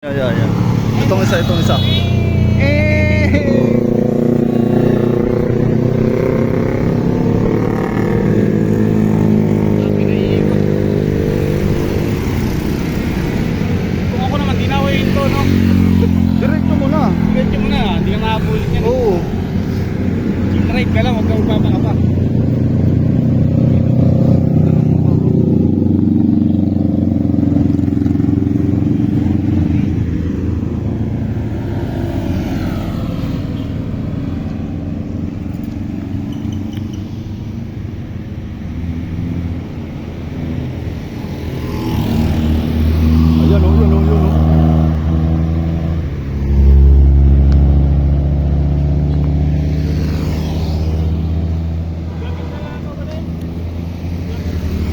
Yeah. Itong isa. Kung ako naman, dinawayin ko, no? Diretso mo na. Diretso mo na, hindi ka makabulit yan. Oo. Right ka lang, huwag kang babaka pa. Ayan o.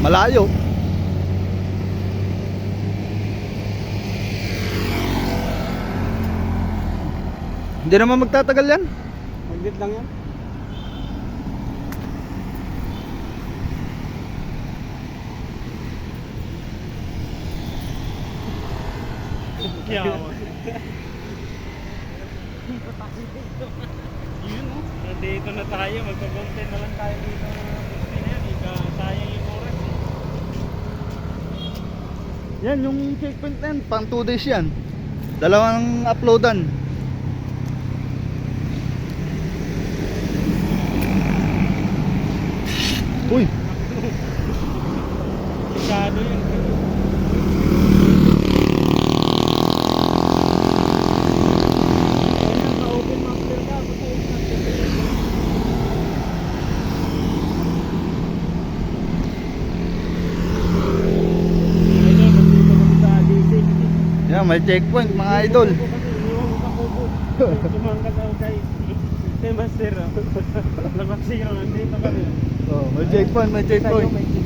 Malayo. Hindi naman magtatagal yan. Magdit lang yan. Yawa. Yun o. Nandito na tayo. Magpabonte na lang tayo dito. Sayang yung oras eh. Yan yung checkpoint na yan. Pang 2 days yan. Dalawang uploadan. Uy. Sigado yun. Open master ka. Yan, may checkpoint mga idol. Sumangkat ako kay Master. Lamat zero, nandito kami. Oh, may checkpoint. May checkpoint mga idol.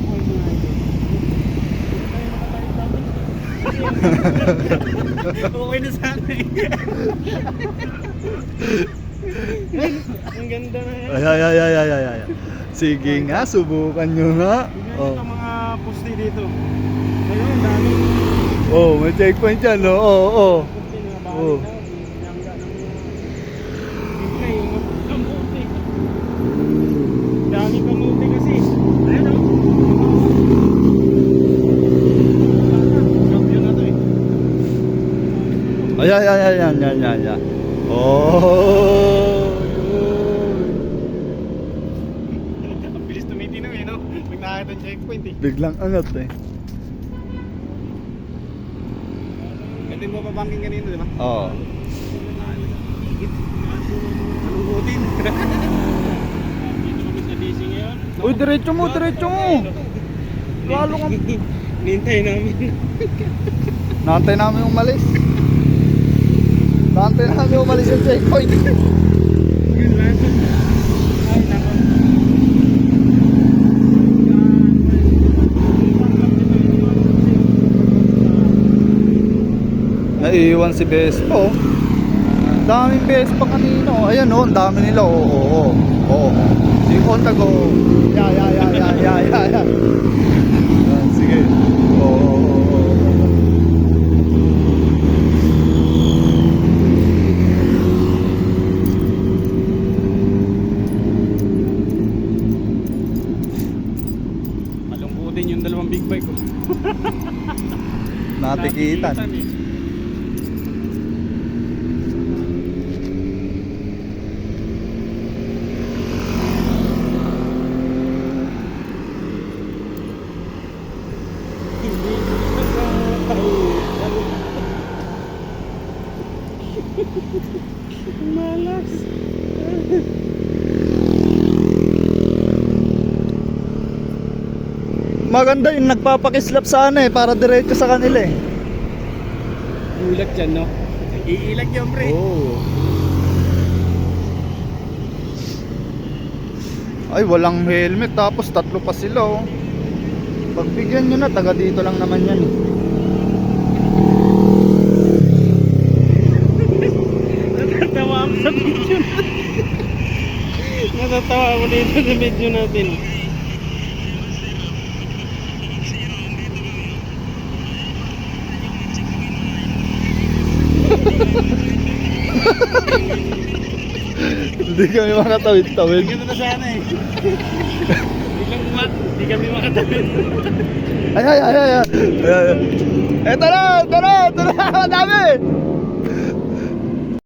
Okay na sana eh. Ang ganda na yan. Ay. Sige nga, subukan nyo nga. Tingnan Oh. nyo mga poste dito. Ayun, ang dami. Oh, may checkpoint yan, no? Oo. Poste na balik Oh. na. Nangga ng siyempre, yung kamuti. Dami kamuti kasi. Ayun o. Champion na to eh. Yan. Oh. Ang bilis tumitinaw eh, no? Pag nakakita ng checkpoint eh. Biglang angat eh. Ganun mo pa banking kanina, di ba? Oo. Anong butin? Dito kami sa DC ngayon. Uy, diretso mo. Lalo kang... Nintay namin. Naantay namin umalis. Yung checkpoint. Yun lang. Ay, nako. Naiiwan si Vespa oh. Daming Vespa kanina oh. Ayan oh, ang dami nila oh. Oo. Si Ontag oh. Ya. Ayan, sige. Oo. Malungkutin yung dalawang big bike ko. Natikitan. eh. Malas. Maganda yung nagpapakislap sana eh, para diretso sa kanila eh. Ulat yan, no? Iilag yan, pre. Oh. Ay, walang helmet tapos tatlo pa sila oh. Pagbigyan nyo na, taga dito lang naman yan eh. Natatawa ako sa video natin. Natatawa ako dito sa video natin. Hindi kami makatawid-tawid. Ganun na sana eh. Hindi kami makatawid. Ay. Eto na, madami!